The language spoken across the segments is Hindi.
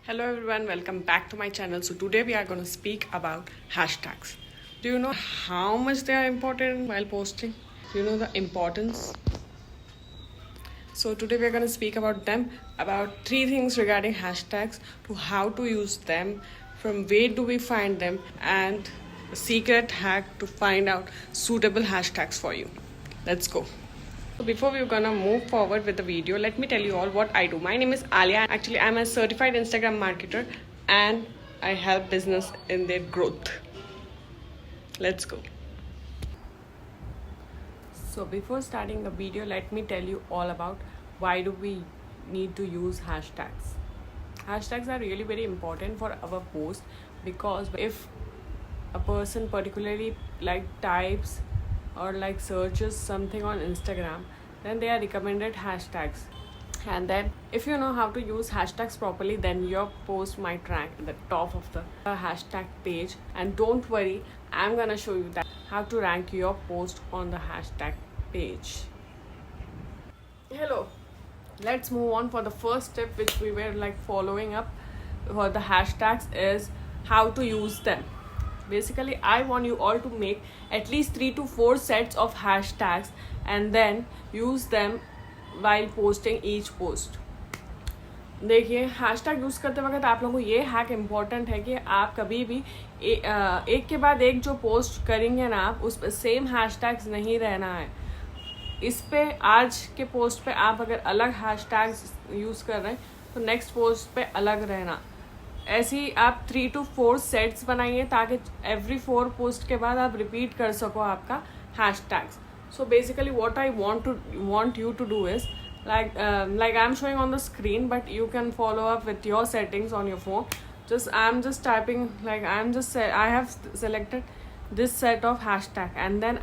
Hello everyone, welcome back to my channel. So today we are going to speak about hashtags. Do you know how much they are important while posting? Do you know the importance? So today we are going to speak about them, about 3 things regarding hashtags, to how to use them, from where do we find them, and a secret hack to find out suitable hashtags for you. Let's go. So before we're gonna move forward with the video, let me tell you all what I do. My name is Alia. Actually, I'm a certified Instagram marketer and I help business in their growth. Let's go. So before starting the video, let me tell you all about why do we need to use hashtags. Hashtags are really very important for our post, because if a person particularly types or searches something on Instagram, then they are recommended hashtags. And then if you know how to use hashtags properly, then your post might rank at the top of the hashtag page. And don't worry, I'm gonna show you that how to rank your post on the hashtag page. Hello, let's move on for the first step, which we were following up for the hashtags, is how to use them. Basically, I want you all to make at least 3 to 4 sets of hashtags and then use them while posting each post. देखिए, हैशटैग यूज़ करते वक्त आप लोगों को ये हैक इम्पॉर्टेंट है कि आप कभी भी एक के बाद एक जो पोस्ट करेंगे ना, आप उस पर सेम हैशटैग्स नहीं रहना है. इस पे आज के पोस्ट पे आप अगर अलग हैशटैग्स यूज़ कर रहे हैं तो नेक्स्ट पोस्ट पे अलग रहना. ऐसे ही आप 3 to 4 सेट्स बनाइए ताकि एवरी 4 पोस्ट के बाद आप रिपीट कर सको आपका hashtags. So basically what I want you to do is like I'm showing on the screen, but you can follow up with your settings on your phone. I'm just typing, I have selected this set of hashtag, and then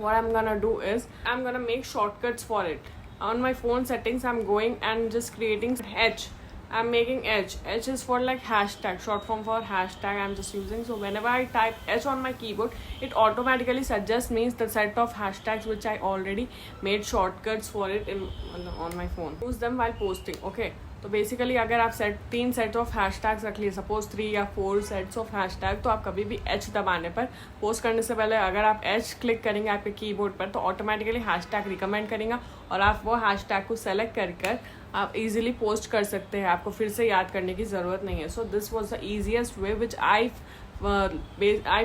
what I'm gonna do is I'm gonna make shortcuts for it. On my phone settings, I'm going and just creating H. I'm making H. H is for hashtag, short form for hashtag I'm just using. So whenever I type H on my keyboard, it automatically suggests means the set of hashtags which I already made shortcuts for it on my phone. Use them while posting. Okay. तो बेसिकली अगर आप 3 सेट ऑफ हैशटैग्स रख लिए, सपोज 3 या 4 सेट्स ऑफ हैशटैग, तो आप कभी भी एच दबाने पर, पोस्ट करने से पहले अगर आप एच क्लिक करेंगे आपके कीबोर्ड पर, तो ऑटोमेटिकली हैशटैग रिकमेंड करेगा और आप वो हैशटैग को सेलेक्ट कर आप इजीली पोस्ट कर सकते हैं. आपको फिर से याद करने की ज़रूरत नहीं है. So this was the easiest way which I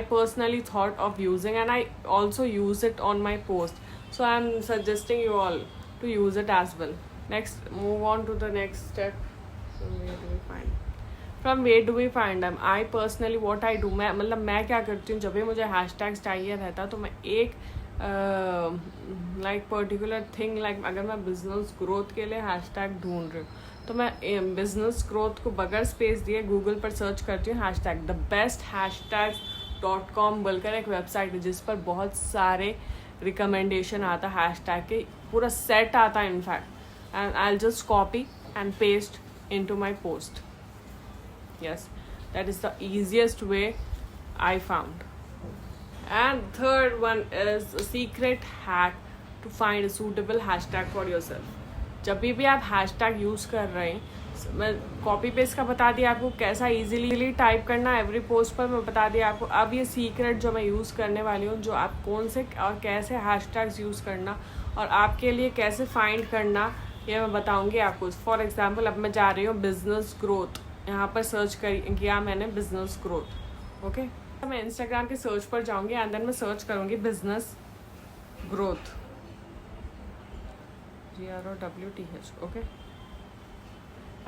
personally thought of using, and I also use it on my post. So I'm suggesting you all to use it as well. Next, move on to the next step. From where do we find them? I personally what I do, मैं क्या करती हूँ, जब भी मुझे हैशटैग्स चाहिए रहता तो मैं एक पर्टिकुलर थिंग, अगर मैं बिजनेस ग्रोथ के लिए हैशटैग ढूंढ रही हूँ तो मैं बिजनेस ग्रोथ को बगैर स्पेस दिए गूगल पर सर्च करती हूँ हैशटैग. द बेस्ट hashtags.com बोलकर एक वेबसाइट है जिस पर बहुत सारे रिकमेंडेशन आता है हैशटैग के, पूरा सेट आता है in fact. And I'll just copy and paste into my post. Yes, that is the easiest way I found. And third one is a secret hack to find a suitable hashtag for yourself. जब भी आप हैशटैग यूज़ कर रहे हैं, मैं कॉपी पेस्ट का बता दिया आपको कैसा इजीली टाइप करना एवरी पोस्ट पर, मैं बता दिया आपको. अब ये सीक्रेट जो मैं यूज़ करने वाली हूँ, जो आप कौन से और कैसे हैशटैग्स यूज़ करना और आपके लिए कैसे फाइंड करना, ये मैं बताऊंगी आपको. फॉर एग्जांपल, अब मैं जा रही हूँ बिजनेस ग्रोथ, यहाँ पर सर्च किया मैंने बिजनेस ग्रोथ. ओके, मैं इंस्टाग्राम के सर्च पर जाऊँगी एंड देन मैं सर्च करूँगी business growth, GROWTH. Okay,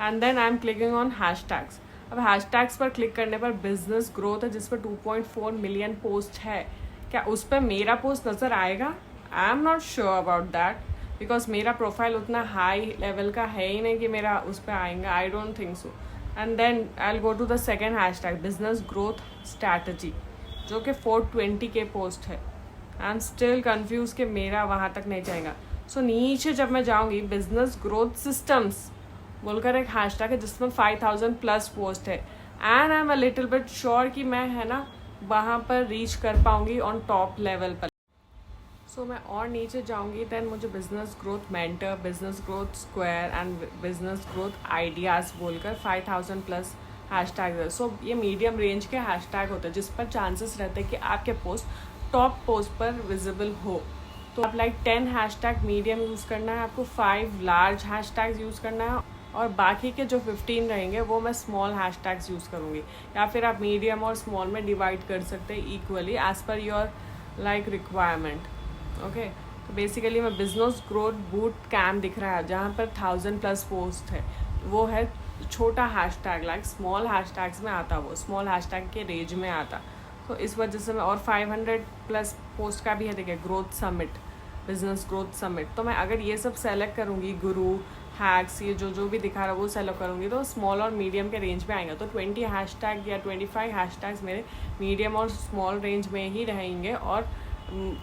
and then I am clicking on hashtags. अब हैशटैग्स पर क्लिक करने पर बिजनेस ग्रोथ है जिस पर 2.4 मिलियन पोस्ट है. क्या उस पर मेरा पोस्ट नज़र आएगा? I am not sure about that, because मेरा प्रोफाइल उतना हाई लेवल का है ही नहीं कि मेरा उस पर आएगा. I don't think so. And then I will go to the second hashtag business growth strategy, जो कि 420 के पोस्ट है. आई एम स्टिल कन्फ्यूज कि मेरा वहाँ तक नहीं जाएगा. सो नीचे जब मैं जाऊँगी, बिजनेस ग्रोथ सिस्टम्स बोलकर एक हैशटैग है जिसमें 5000 प्लस पोस्ट है. And I am a little bit sure कि मैं वहाँ पर रीच कर पाऊँगी ऑन टॉप लेवल पर. सो मैं और नीचे जाऊंगी, देन मुझे business growth mentor, business growth square and business growth ideas बोलकर 5000 प्लस हैशटैग। सो ये मीडियम रेंज के हैशटैग होते हैं जिस पर चांसेस रहते हैं कि आपके पोस्ट टॉप पोस्ट पर विजिबल हो। तो आप लाइक 10 हैशटैग मीडियम यूज़ करना है आपको, 5 लार्ज हैशटैग्स यूज़ करना है, और बाकी के जो 15 रहेंगे वो मैं स्मॉल हैशटैग्स यूज़ करूँगी। या फिर आप मीडियम और स्मॉल में डिवाइड कर सकते हैं equally as per your like requirement. Okay, तो बेसिकली मैं बिजनेस ग्रोथ बूट कैम्प दिख रहा है जहाँ पर 1000 प्लस पोस्ट है, वो है छोटा हैशटैग, लाइक स्मॉल हैशटैग्स में आता, वो स्मॉल हैशटैग के रेंज में आता। तो इस वजह से मैं, और 500 प्लस पोस्ट का भी है, देखिए growth summit, business growth summit. तो मैं अगर ये सब सेलेक्ट करूँगी, गुरु हैक्स, ये जो भी दिखा रहा है वो सेलेक्ट करूँगी, तो स्मॉल और मीडियम के रेंज में आएगा। तो 20 हैशटैग या 25 हैशटैग्स मेरे मीडियम और स्मॉल रेंज में ही रहेंगे, और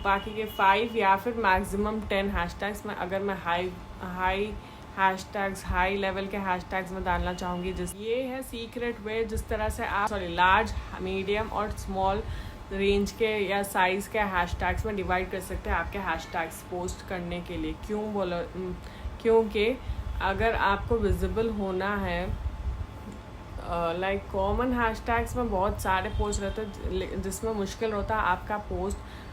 बाकी के 5 या फिर मैक्सिमम 10 हैशटैग्स में, अगर मैं हाई हैशटैग्स, हाई लेवल के हैशटैग्स में डालना चाहूँगी। ये है सीक्रेट वे जिस तरह से आप लार्ज, मीडियम और स्मॉल रेंज के या साइज़ के हैशटैग्स में डिवाइड कर सकते हैं आपके हैशटैग्स पोस्ट करने के लिए। क्यों बोलो? क्योंकि अगर आपको विजिबल होना है, लाइक कॉमन हैशटैग्स में बहुत सारे पोस्ट रहते हैं जिसमें मुश्किल होता है आपका पोस्ट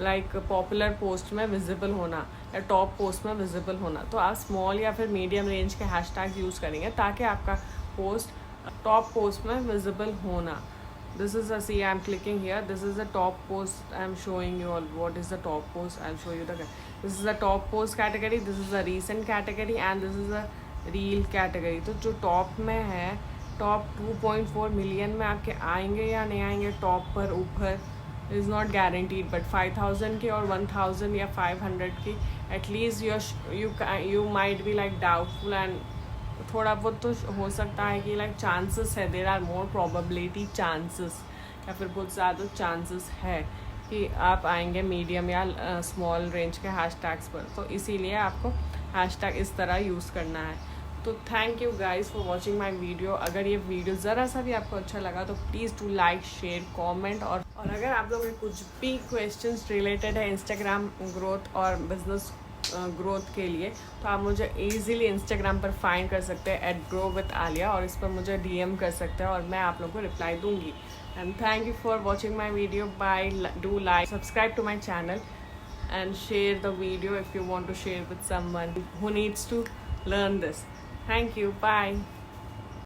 लाइक पॉपुलर पोस्ट में विजिबल होना या टॉप पोस्ट में विजिबल होना। तो आप स्मॉल या फिर मीडियम रेंज के हैशटैग्स यूज़ करेंगे ताकि आपका पोस्ट टॉप पोस्ट में विजिबल होना। This is a, see, I'm clicking here, this is the top post, I'm showing you all what is the top post. I'll show you this is the top post category, this is the recent category and this is the reel category। तो जो टॉप में है, टॉप 2.4 मिलियन में आपके आएंगे या नहीं आएंगे टॉप पर ऊपर इज़ नॉट गारंटीड, बट 5000 के और 1000 या 500 की at least you might be like doubtful, and थोड़ा बहुत तो हो सकता है कि लाइक चांसेस है, there are more probability chances, या फिर बहुत ज़्यादा चांसेस है कि आप आएंगे मीडियम या स्मॉल रेंज के हैशटैग्स पर। तो इसीलिए आपको हैशटैग इस तरह यूज़ करना है। तो thank you guys for watching my video. अगर ये वीडियो ज़रा सा भी आपको अच्छा लगा तो please do like, share, comment, और अगर आप लोगों के कुछ भी क्वेश्चंस रिलेटेड है इंस्टाग्राम ग्रोथ और बिजनेस ग्रोथ के लिए, तो आप मुझे ईजिली इंस्टाग्राम पर फाइंड कर सकते हैं @growwithalia, और इस पर मुझे DM कर सकते हैं और मैं आप लोगों को रिप्लाई दूंगी। And thank you for watching my video. Bye, do like, subscribe to my channel and share the video if you want to share with someone who needs to learn this. Thank you. Bye.